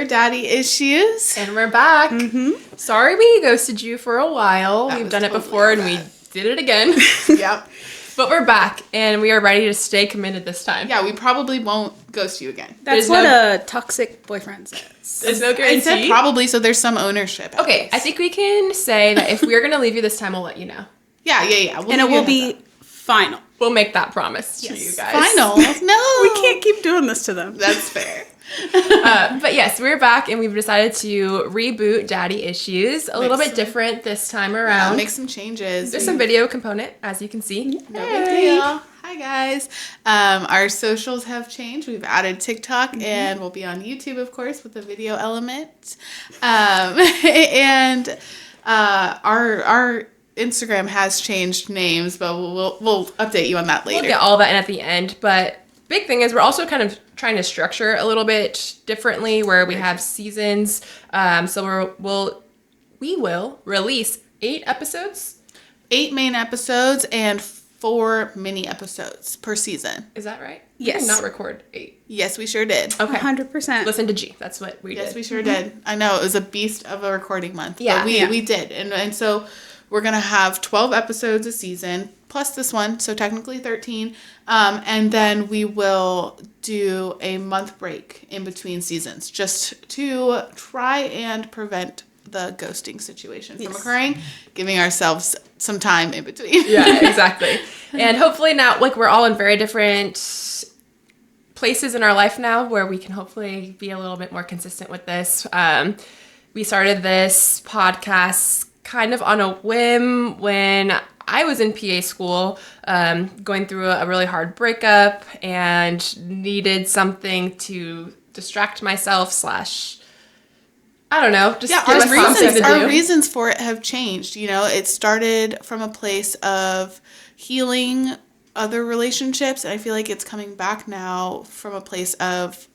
We're Daddy Issues. And we're back. Mm-hmm. Sorry we ghosted you for a while. That We've was done it totally before and bad. we did it again. Yep. But we're back and we are ready to stay committed this time. Yeah, we probably won't ghost you again. That's what a toxic boyfriend says. There's no guarantee. I said probably, so there's some ownership. Okay, I think we can say that if we're going to leave you this time, we'll let you know. Yeah. And it will be final. We'll make that promise to you guys. Final. No. We can't keep doing this to them. That's fair. But yes, we're back and we've decided to reboot Daddy Issues. A little bit different this time around. Yeah, make some changes. There's some video component, as you can see. No big deal. Hi guys. Our socials have changed. We've added TikTok and we'll be on YouTube, of course, with the video element. And our Instagram has changed names, but we'll update you on that later. We'll get all that in at the end, but big thing is we're also kind of trying to structure a little bit differently where we have seasons. So we will release 8 episodes. 8 main episodes and 4 mini episodes per season. Is that right? Yes. We did not record 8. Yes, we sure did. Okay. 100%. Listen to G. That's what we did. Yes, we sure did. I know, it was a beast of a recording month. Yeah. But we did. And so we're going to have 12 episodes a season, plus this one, so technically 13. And then we will do a month break in between seasons, just to try and prevent the ghosting situation from occurring, giving ourselves some time in between. Yeah, exactly. And hopefully now, like, we're all in very different places in our life now where we can hopefully be a little bit more consistent with this. We started this podcast kind of on a whim when I was in PA school, going through a really hard breakup and needed something to distract myself / I don't know, just give us something to do. Our reasons for it have changed. You know, it started from a place of healing other relationships, and I feel like it's coming back now from a place of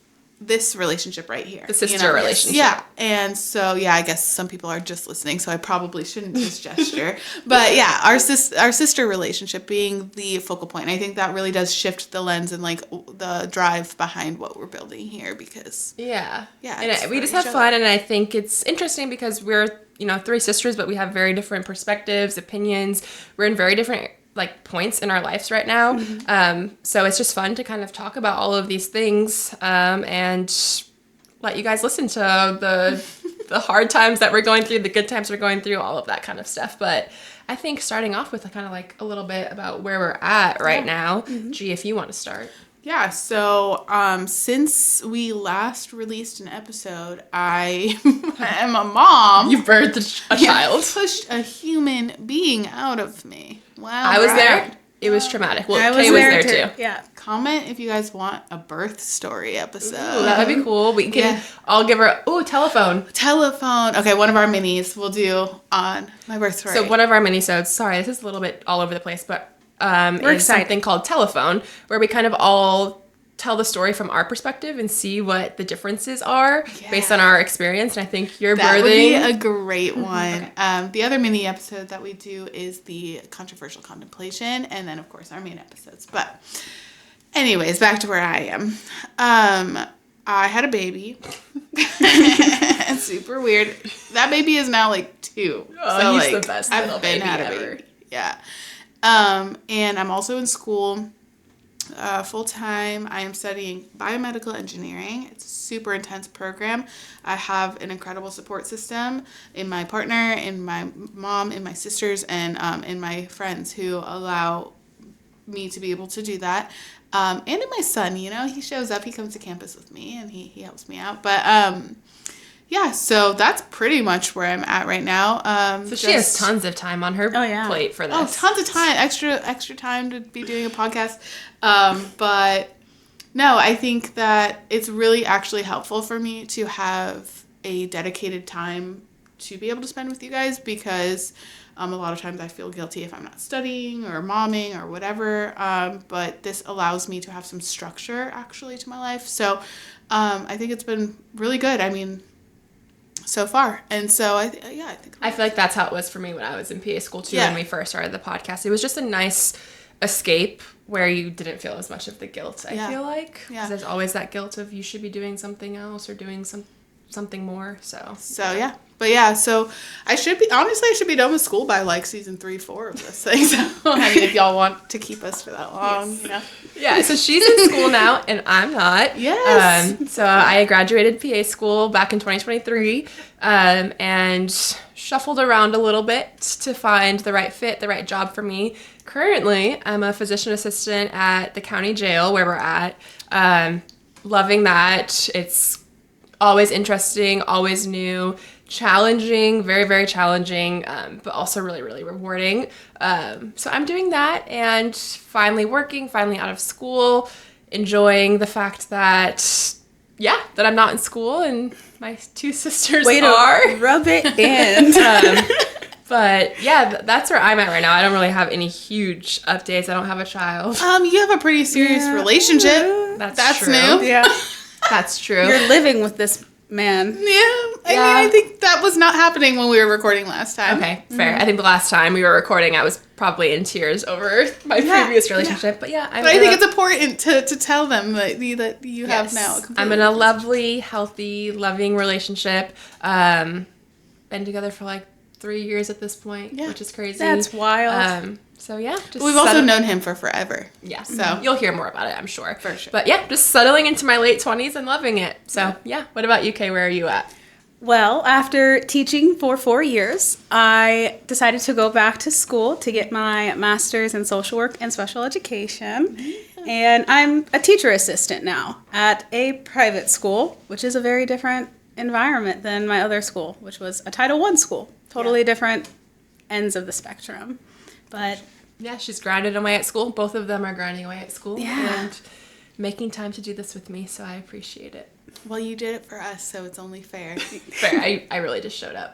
this relationship right here. The sister relationship. Yeah. And so, I guess some people are just listening, so I probably shouldn't just gesture. But yeah, our sister relationship being the focal point. I think that really does shift the lens and like the drive behind what we're building here because Yeah. Yeah. And we just have fun, and I think it's interesting because we're, 3 sisters, but we have very different perspectives, opinions. We're in very different points in our lives right now. So it's just fun to kind of talk about all of these things and let you guys listen to the hard times that we're going through, the good times we're going through, all of that kind of stuff. But I think starting off with kind of a little bit about where we're at right now. G, if you want to start. Yeah, so since we last released an episode, I am a mom. You birthed a child. Pushed a human being out of me. Wow. I was there. It was traumatic. Well, I Kay was there too. Yeah. Comment if you guys want a birth story episode. Ooh, that would be cool. We can. I'll give her. Telephone. Okay, one of our minis we'll do on my birth story. So one of our minisodes. Sorry, this is a little bit all over the place, but we're is something called Telephone, where we kind of all tell the story from our perspective and see what the differences are based on our experience. And I think you're that birthing. Would be a great one. The other mini episode that we do is the controversial contemplation, and then of course our main episodes. But anyways, back to where I am. I had a baby. It's super weird. That baby is now 2. Oh, so he's the best little I've been baby had a ever. baby. Yeah. And I'm also in school. Full time. I am studying biomedical engineering. It's a super intense program. I have an incredible support system in my partner, in my mom, in my sisters, and in my friends who allow me to be able to do that. And in my son, he shows up, he comes to campus with me, and he helps me out. But yeah, so that's pretty much where I'm at right now. So she has tons of time on her plate for this. Oh, tons of time. Extra time to be doing a podcast. But no, I think that it's really actually helpful for me to have a dedicated time to be able to spend with you guys because a lot of times I feel guilty if I'm not studying or momming or whatever. But this allows me to have some structure actually to my life. So I think it's been really good. I mean, so far. And so I think I feel like that's how it was for me when I was in PA school too. When we first started the podcast, it was just a nice escape where you didn't feel as much of the guilt. I feel like because there's always that guilt of you should be doing something else or doing some something more. So yeah. But yeah, so I should be done with school by like season 3, 4 of this thing. So I mean, if y'all want to keep us for that long, you know. Yeah, so she's in school now, and I'm not. Yes. So I graduated PA school back in 2023, and shuffled around a little bit to find the right fit, the right job for me. Currently, I'm a physician assistant at the county jail where we're at. Loving that. It's always interesting, always new, challenging, very, very challenging, but also really, really rewarding. So I'm doing that and finally working, finally out of school, enjoying the fact that, that I'm not in school and my 2 sisters are. Rub it in. But yeah, that's where I'm at right now. I don't really have any huge updates. I don't have a child. You have a pretty serious relationship. That's true. new. Yeah. That's true. You're living with this man. Yeah. I mean, I think that was not happening when we were recording last time. Okay, fair. I think the last time we were recording, I was probably in tears over my previous relationship. But I think it's important to tell them that you have now. I'm in a lovely, healthy, loving relationship. Been together for like 3 years at this point, which is crazy. That's wild. So yeah, just we've also known him for forever. Yeah, so you'll hear more about it, I'm sure. For sure. But yeah, just settling into my late 20s and loving it. So yeah, what about you, Kay? Where are you at? Well, after teaching for 4 years, I decided to go back to school to get my master's in social work and special education. And I'm a teacher assistant now at a private school, which is a very different environment than my other school, which was a Title I school. Totally different ends of the spectrum. But yeah, she's grinding away at school. Both of them are grinding away at school and making time to do this with me, so I appreciate it. Well, you did it for us, so it's only fair. Fair. I really just showed up.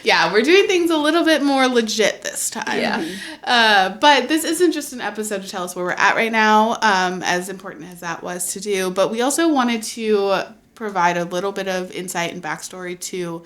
Yeah, we're doing things a little bit more legit this time. Yeah. But this isn't just an episode to tell us where we're at right now, as important as that was to do. But we also wanted to provide a little bit of insight and backstory to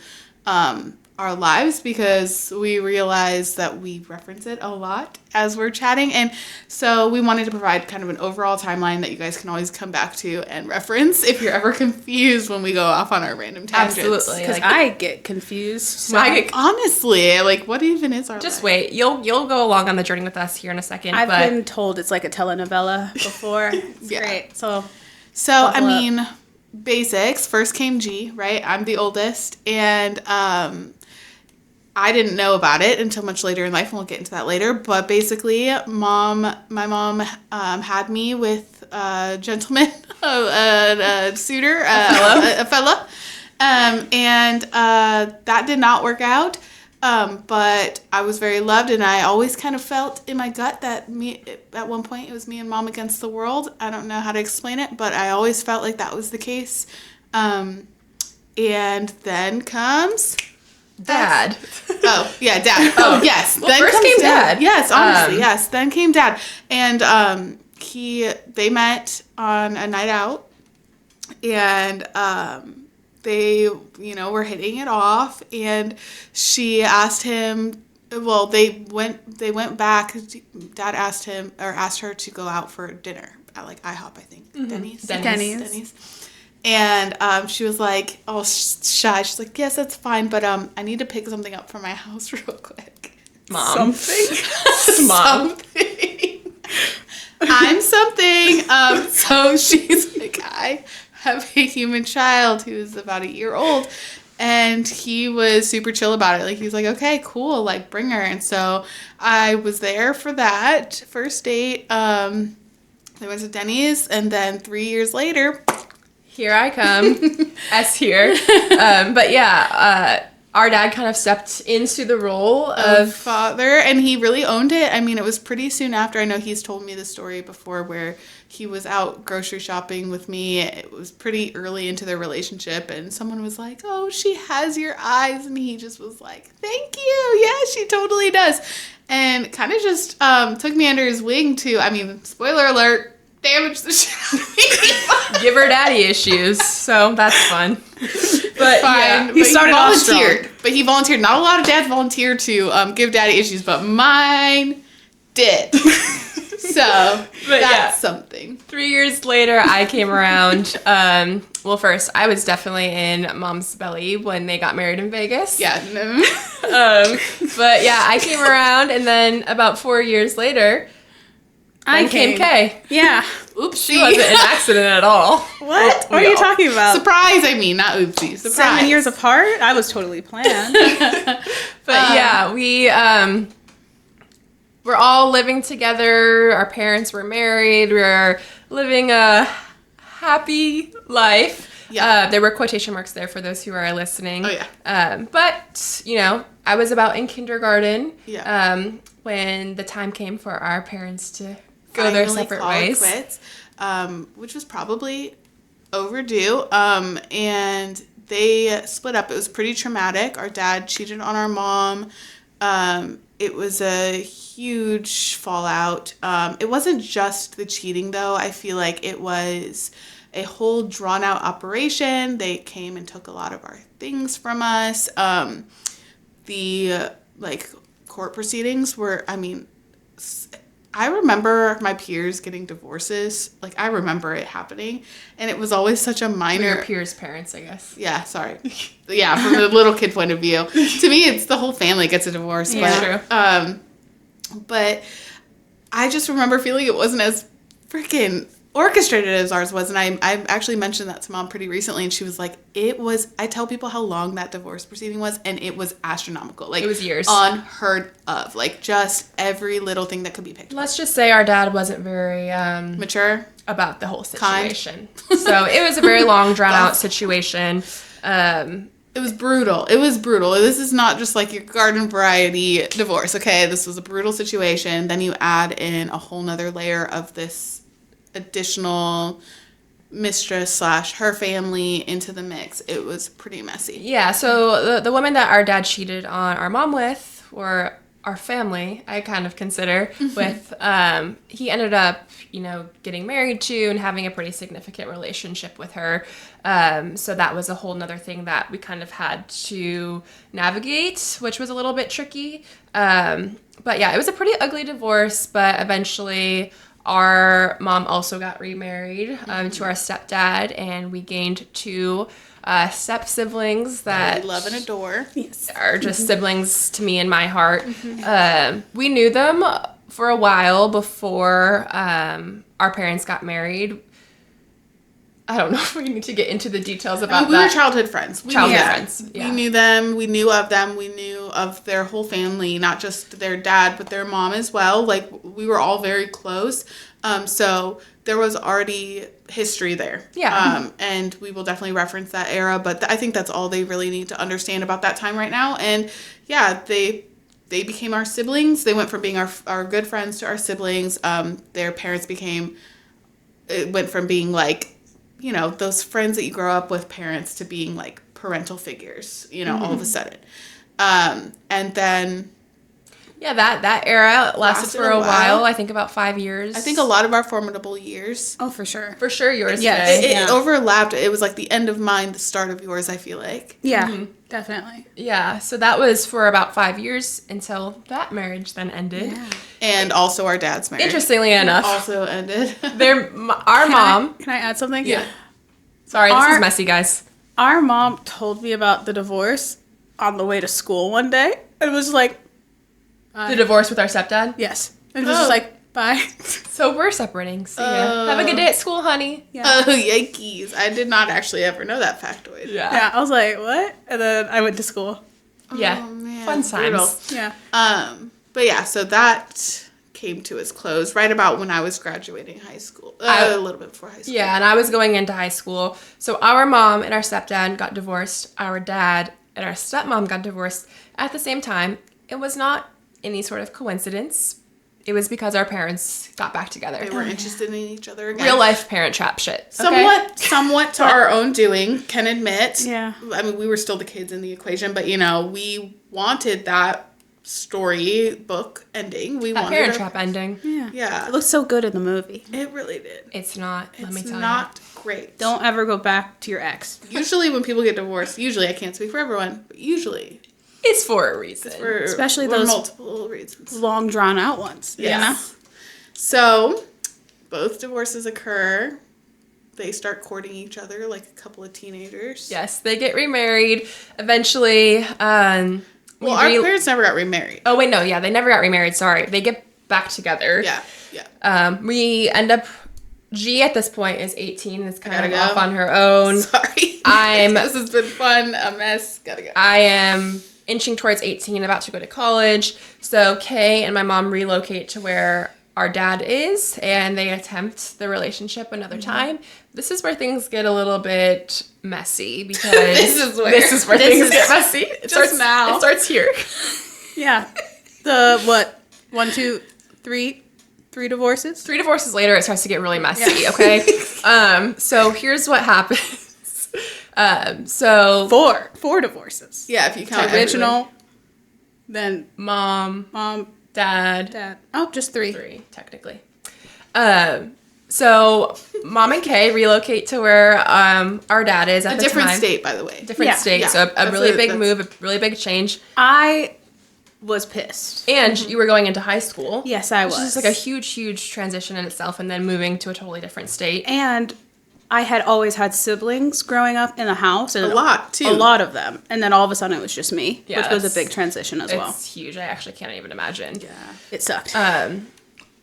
our lives, because we realize that we reference it a lot as we're chatting, and so we wanted to provide kind of an overall timeline that you guys can always come back to and reference if you're ever confused when we go off on our random tangents. Absolutely, because I get confused. So. Honestly, like, what even is our just life? wait, you'll go along on the journey with us here in a second. I've been told it's like a telenovela before. It's great. So I mean, basics. First came G, right? I'm the oldest, and I didn't know about it until much later in life, and we'll get into that later. But basically, my mom had me with a gentleman, a suitor, a fella, and that did not work out. But I was very loved, and I always kind of felt in my gut that at one point it was me and mom against the world. I don't know how to explain it, but I always felt like that was the case. And then comes Dad. Oh, yeah, Dad. Oh, yes. Well, then first comes came Dad. Yes, honestly, yes. Then came Dad. And they met on a night out, and they, were hitting it off, and she asked him, well, they went back. Dad asked her to go out for dinner at like IHOP, I think. Mm-hmm. Denny's. And she was like, all shy. She's like, yes, that's fine, but I need to pick something up from my house real quick. Mom. Something. Mom. Something. I'm something. So she's like, I have a human child who is about a year old. And he was super chill about it. Like, he was like, okay, cool, like, bring her. And so I was there for that first date. They went to Denny's, and then 3 years later, here I come. S here. But yeah, our dad kind of stepped into the role of father, and he really owned it. I mean, it was pretty soon after. I know he's told me the story before where he was out grocery shopping with me. It was pretty early into their relationship, and someone was like, oh, she has your eyes. And he just was like, thank you. Yeah, she totally does. And kind of just took me under his wing to, I mean, spoiler alert, damage the shit out of me. Give her daddy issues, so that's fun. But fine. yeah, He volunteered. But he volunteered. Not a lot of dads volunteer to give daddy issues, but mine did. So But that's yeah. something. 3 years later, I came around. Well, first, I was definitely in mom's belly when they got married in Vegas. Yeah. But yeah, I came around, and then about 4 years later, then came Kay. Yeah. Oopsie. She wasn't an accident at all. What? What are you talking about? Surprise, I mean, not oopsie. Surprise. 7 years apart? I was totally planned. But yeah, we we're all living together. Our parents were married. We were living a happy life. Yeah. There were quotation marks there for those who are listening. Oh, yeah. But, you know, I was about in kindergarten when the time came for our parents to go their separate ways. Quits, which was probably overdue. And they split up. It was pretty traumatic. Our dad cheated on our mom. It was a huge fallout. It wasn't just the cheating, though. I feel like it was a whole drawn-out operation. They came and took a lot of our things from us. The, court proceedings were, I remember my peers getting divorces. I remember it happening. And it was always such a minor... Your peers' parents, I guess. Yeah, sorry. Yeah, from the little kid point of view. To me, it's the whole family gets a divorce. Yeah, true. But I just remember feeling it wasn't as freaking orchestrated as ours was. And I actually mentioned that to Mom pretty recently. And she was like, I tell people how long that divorce proceeding was. And it was astronomical. It was years. Unheard of. Just every little thing that could be picked up. Let's just say our dad wasn't very... mature? About the whole situation. So it was a very long, drawn-out situation. It was brutal. This is not just your garden variety divorce, okay? This was a brutal situation. Then you add in a whole nother layer of this additional mistress / her family into the mix. It was pretty messy. Yeah, so the woman that our dad cheated on our mom with, or our family, I kind of consider, with, he ended up, getting married to and having a pretty significant relationship with her. So that was a whole nother thing that we kind of had to navigate, which was a little bit tricky. But yeah, it was a pretty ugly divorce, but eventually our mom also got remarried to our stepdad, and we gained two step siblings that I love and adore. Yes. Are just siblings to me in my heart. We knew them for a while before our parents got married. I don't know if we need to get into the details about we were childhood friends. Friends. Yeah. We knew them. We knew of them. We knew of their whole family, not just their dad, but their mom as well. We were all very close. So there was already history there. Yeah. And we will definitely reference that era, but I think that's all they really need to understand about that time right now. And yeah, they became our siblings. They went from being our good friends to our siblings. Their parents went from being those friends that you grow up with parents to being parental figures, all of a sudden. And then... Yeah, that era lasted for a while. I think about 5 years. I think a lot of our formidable years. Oh, for sure. For sure, yours. Yes. Today. It overlapped. It was the end of mine, the start of yours, I feel like. Yeah, definitely. Yeah, so that was for about 5 years until that marriage then ended. Yeah. And also our dad's marriage. Interestingly enough. Also ended. Our mom... Can I add something? Yeah. Sorry, this is messy, guys. Our mom told me about the divorce on the way to school one day. It was the divorce with our stepdad? Yes. It was just bye. So we're separating. See ya. Have a good day at school, honey. Yeah. Oh, yikes. I did not actually ever know that factoid. Yeah, I was like, what? And then I went to school. Yeah. Oh, man. Fun times. Yeah. But yeah, so that came to its close right about when I was graduating high school. A little bit before high school. Yeah, and I was going into high school. So our mom and our stepdad got divorced. Our dad and our stepmom got divorced at the same time. It was not any sort of coincidence. It was because our parents got back together. They were interested in each other again. Real life parent trap shit. Somewhat to our own doing, can admit. Yeah. We were still the kids in the equation, but we wanted that storybook ending. We wanted parent trap ending. Yeah. It looked so good in the movie. It really did. It's not. Let me tell you. It's not great. Don't ever go back to your ex. Usually when people get divorced, I can't speak for everyone, but usually it's for a reason. Especially for those multiple reasons. long drawn out ones. Yes. So, both divorces occur. They start courting each other like a couple of teenagers. Yes, they get remarried eventually. Well, our parents never got remarried. Oh, wait, no, yeah, they never got remarried, sorry. They get back together. Yeah. We end up, G at this point is 18 and is kind of go. off on her own. Sorry. This has been fun. A mess. Gotta go. I am inching towards 18, about to go to college. So Kay and my mom relocate to where our dad is, and they attempt the relationship another time. This is where things get a little bit messy because this is where things get messy. It starts here. Yeah. The what? 1, 2, 3 divorces? 3 divorces later, it starts to get really messy. Okay. So here's what happens. So 4 divorces. Yeah, if you count Original, then mom, dad. Oh, just 3. 3 technically. So mom and Kay relocate to where our dad is at a the different time. state, by the way. Different state. Yeah. So a really big move, a really big change. I was pissed. And you were going into high school. Yes, I was. Which is like a huge transition in itself, and then moving to a totally different state. And I had always had siblings growing up in the house. And a lot, too. A lot of them. And then all of a sudden it was just me, Yeah, which was a big transition as well. It's huge. I actually can't even imagine. Yeah. It sucked.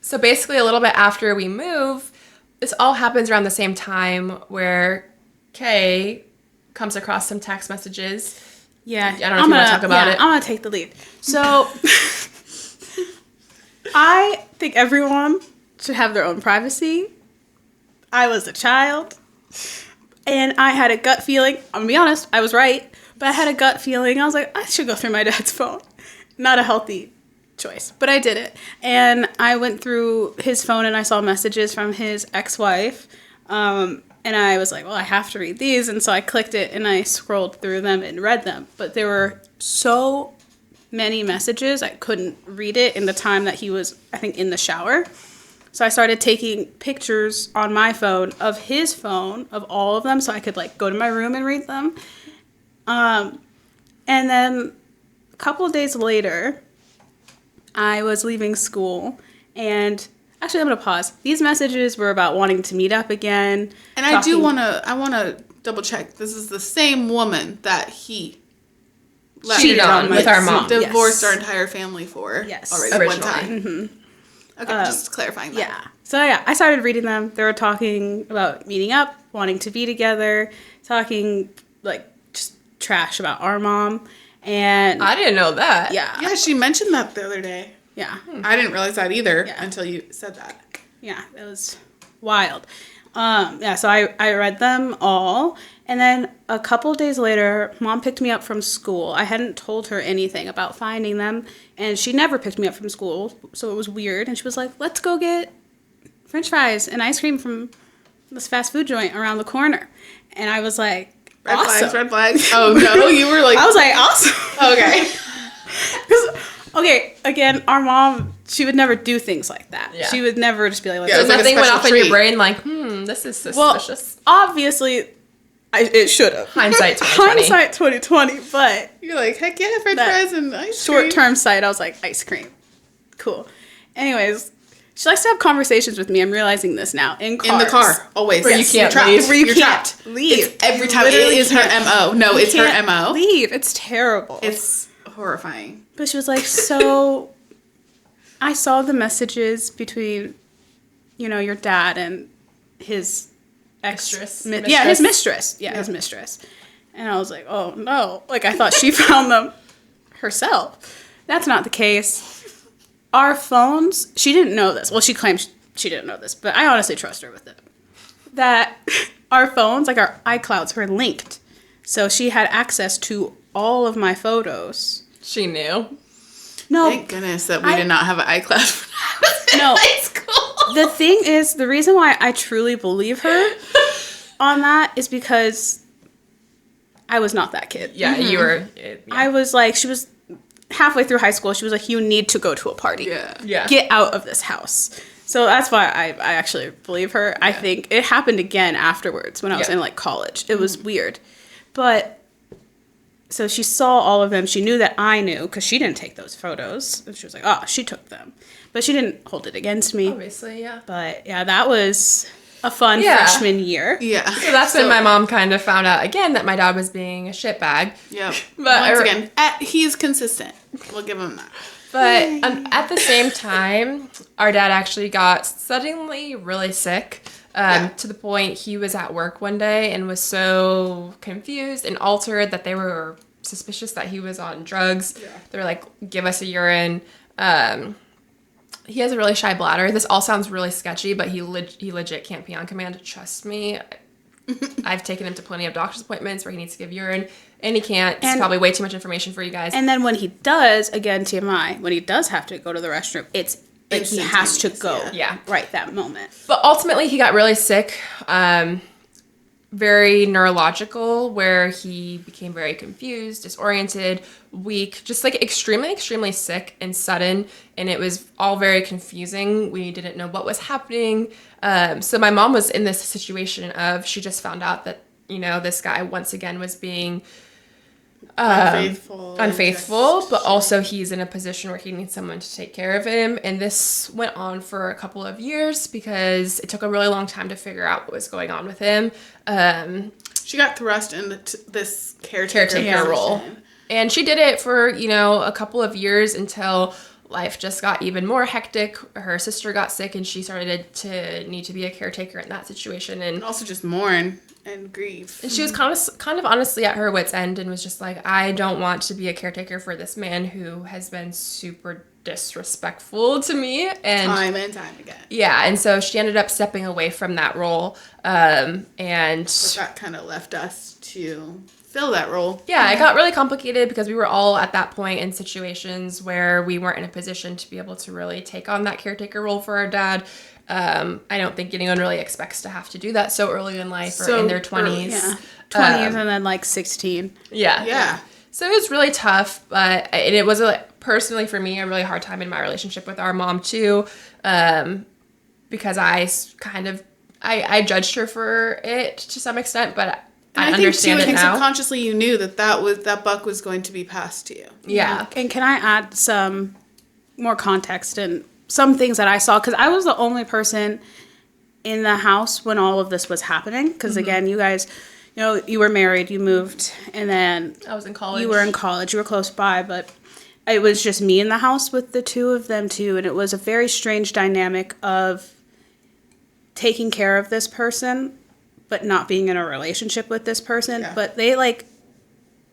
So basically a little bit after we move, this all happens around the same time where Kay comes across some text messages. Yeah. I don't know if you want to talk about it. I'm going to take the lead. So, I think everyone should have their own privacy. I was a child, and I had a gut feeling. I'm going to be honest, I was right, but I had a gut feeling. I was like, I should go through my dad's phone. Not a healthy choice, but I did it. And I went through his phone, and I saw messages from his ex-wife, and I was like, well, I have to read these. And so I clicked it and I scrolled through them and read them. But there were so many messages, I couldn't read it in the time that he was, I think, in the shower. So I started taking pictures on my phone of his phone, of all of them, so I could, like, go to my room and read them. And then a couple of days later, I was leaving school, and actually, I'm going to pause. These messages were about wanting to meet up again. And I want to double check. This is the same woman that he cheated on with our mom. Divorced our entire family for. Yes. Already Originally. one time. Mm-hmm. Okay, just clarifying that. Yeah. So, yeah, I started reading them. They were talking about meeting up, wanting to be together, talking, like, just trash about our mom. And I didn't know that. yeah. Yeah, she mentioned that the other day. Yeah. I didn't realize that either Yeah. until you said that. Yeah, it was wild. So I read them all. And then a couple days later, Mom picked me up from school. I hadn't told her anything about finding them. And she never picked me up from school, so it was weird. And she was like, let's go get French fries and ice cream from this fast food joint around the corner. And I was like, Red awesome. flags, red flags. Oh, no, you were like... I was like, awesome. Okay. Okay, again, our mom, she would never do things like that. Yeah. She would never just be like, Yeah, So it's like a nothing went special off in your treat. brain like, this is suspicious. well, obviously, it should have. Hindsight 2020. Hindsight 2020, but You're like, heck yeah, french That fries and ice cream. short-term sight, I was like, ice cream. Cool. Anyways, she likes to have conversations with me. I'm realizing this now. In cars. In the car, always. Where you You're can't trapped. leave. Where you You're can't trapped. leave. It's every time. It Literally is her can't- MO. No, it's her can't MO. leave. It's terrible. It's horrifying. But she was like, so I saw the messages between, your dad and his Mistress. Yeah, his mistress. Yeah, his mistress. And I was like, oh, no. Like, I thought she found them herself. That's not the case. Our phones, she didn't know this. Well, she claims she didn't know this, but I honestly trust her with it. That our phones, like our iClouds, were linked. So she had access to all of my photos. She knew. No, Thank goodness that we did not have an iCloud when I was in No. high school. the thing is, the reason why I truly believe her on that is because I was not that kid. Yeah, you were. I was like, she was halfway through high school. She was like, you need to go to a party. Yeah. Get out of this house. So that's why I actually believe her. I think it happened again afterwards when I was Yeah. in like college. It was weird. But so she saw all of them. She knew that I knew because she didn't take those photos. And she was like, oh, she took them. But she didn't hold it against me. Obviously, yeah. But yeah, that was a fun Yeah. freshman year. Yeah. So that's when my mom kind of found out again that my dad was being a shitbag. Yep. But Once again, he's consistent. We'll give him that. But at the same time, our dad actually got suddenly really sick to the point he was at work one day and was so confused and altered that they were suspicious that he was on drugs. Yeah. They were like, give us a urine. He has a really shy bladder. This all sounds really sketchy, but he legit can't pee on command. Trust me. I've taken him to plenty of doctor's appointments where he needs to give urine, and he can't. It's probably way too much information for you guys. And then when he does, again, TMI, when he does have to go to the restroom, it's like he has to go right that moment. But ultimately, he got really sick, very neurological, where he became very confused, disoriented, weak, just like extremely, extremely sick and sudden. And it was all very confusing. We didn't know what was happening. So my mom was in this situation of, she just found out that, you know, this guy once again was being unfaithful, but also he's in a position where he needs someone to take care of him. And this went on for a couple of years because it took a really long time to figure out what was going on with him. She got thrust into this caretaker role. And she did it for, you know, a couple of years until life just got even more hectic. Her sister got sick and she started to need to be a caretaker in that situation. And also just mourn and grieve. And she was kind of honestly at her wit's end and was just like, I don't want to be a caretaker for this man who has been super disrespectful to me. And time and time again. Yeah, and so she ended up stepping away from that role. And but that kind of left us to fill that role. Yeah, it got really complicated because we were all at that point in situations where we weren't in a position to be able to really take on that caretaker role for our dad. I don't think anyone really expects to have to do that so early in life or in their 20s. Yeah. 20s and then like 16. Yeah. So it was really tough, but it was personally for me a really hard time in my relationship with our mom too, because I judged her for it to some extent, but I understand it now. I think subconsciously you knew that buck was going to be passed to you. Yeah. And can I add some more context and some things that I saw? Because I was the only person in the house when all of this was happening. Because again, you guys, you know, you were married, you moved, and then I was in college. You were in college. You were close by, but it was just me in the house with the two of them too. And it was a very strange dynamic of taking care of this person, but not being in a relationship with this person. Yeah. But they like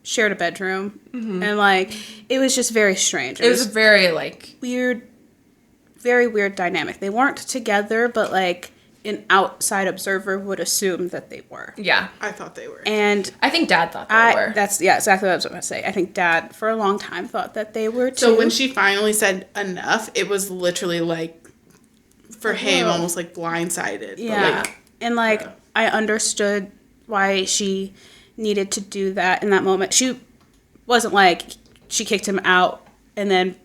shared a bedroom, and like it was just very strange. It was a very like weird, very weird dynamic. They weren't together, but like an outside observer would assume that they were. Yeah, I thought they were, and I think Dad thought they were. That's exactly what I was going to say. I think Dad for a long time thought that they were too. So when she finally said enough, it was literally like for him almost like blindsided. Yeah, and like. I understood why she needed to do that in that moment. She wasn't like she kicked him out and then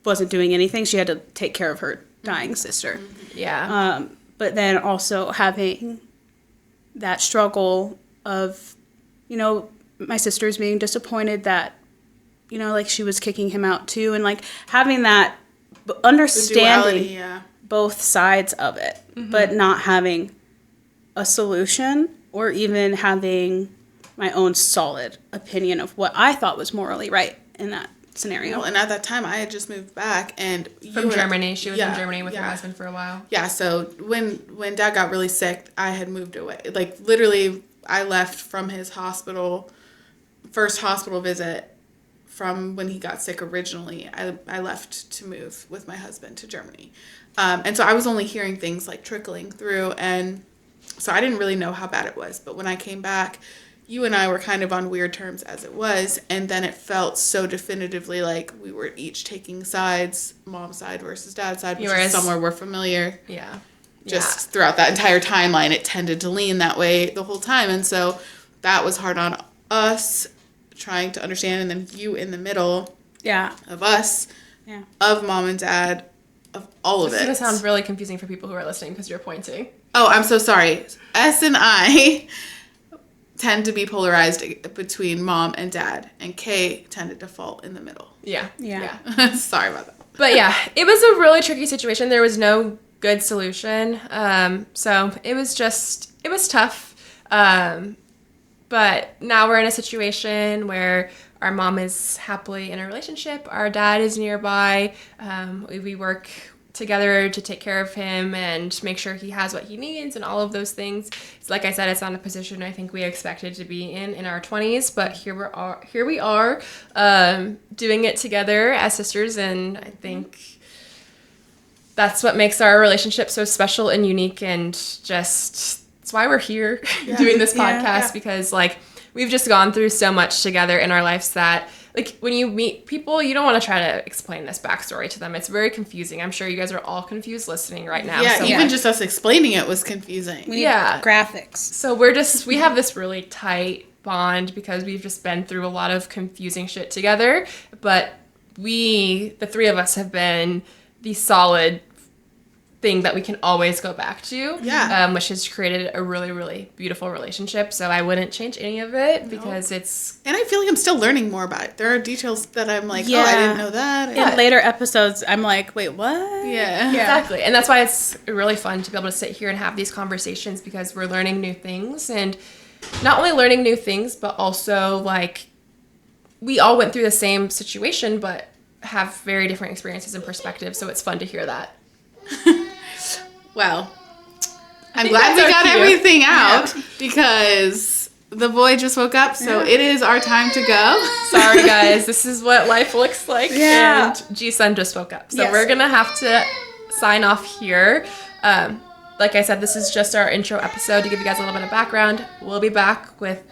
wasn't doing anything. She had to take care of her dying sister. Yeah. But then also having that struggle of, you know, my sister's being disappointed that, you know, like she was kicking him out too. And like having that understanding both sides of it, but not having a solution or even having my own solid opinion of what I thought was morally right in that scenario. Well, and at that time I had just moved back and from Germany. She was in Germany with her husband for a while. Yeah, so when Dad got really sick, I had moved away. Like literally I left from his first hospital visit from when he got sick originally. I left to move with my husband to Germany. And so I was only hearing things like trickling through, and so I didn't really know how bad it was. But when I came back, you and I were kind of on weird terms as it was. And then it felt so definitively like we were each taking sides, mom's side versus dad's side, which is somewhere we're familiar. Yeah. Just throughout that entire timeline, it tended to lean that way the whole time. And so that was hard on us trying to understand. And then you in the middle of us, of mom and dad, of all of it. It's going to sound really confusing for people who are listening because you're pointing. Oh, I'm so sorry. S and I tend to be polarized between mom and dad, and Kay tended to fall in the middle. Yeah. Sorry about that. But yeah, it was a really tricky situation. There was no good solution. So it was tough. But now we're in a situation where our mom is happily in a relationship. Our dad is nearby. We work together to take care of him and make sure he has what he needs and all of those things. So like I said, it's not a position I think we expected to be in our 20s, but here we are doing it together as sisters, and I think that's what makes our relationship so special and unique, and just it's why we're here doing this podcast, because like we've just gone through so much together in our lives that like when you meet people, you don't want to try to explain this backstory to them. It's very confusing. I'm sure you guys are all confused listening right now. Yeah, even just us explaining it was confusing. We need graphics. So we have this really tight bond because we've just been through a lot of confusing shit together. But the three of us have been the solid thing that we can always go back to, which has created a really, really beautiful relationship. So I wouldn't change any of it because it's... And I feel like I'm still learning more about it. There are details that I'm like, oh, I didn't know that. In later episodes, I'm like, wait, what? Yeah. Exactly. And that's why it's really fun to be able to sit here and have these conversations, because we're learning new things, and not only learning new things, but also like we all went through the same situation, but have very different experiences and perspectives. So it's fun to hear that. Well, I'm glad we got everything out because the boy just woke up, so it is our time to go. Sorry, guys. This is what life looks like. Yeah. And G-Sun just woke up. So we're going to have to sign off here. Like I said, this is just our intro episode to give you guys a little bit of background. We'll be back with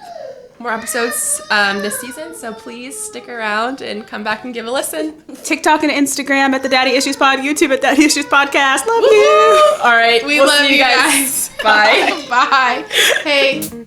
more episodes this season, so please stick around and come back and give a listen. TikTok and Instagram at the Daddy Issues Pod, YouTube at Daddy Issues Podcast. Love you. All right, We love see you guys. Bye. Bye. Hey.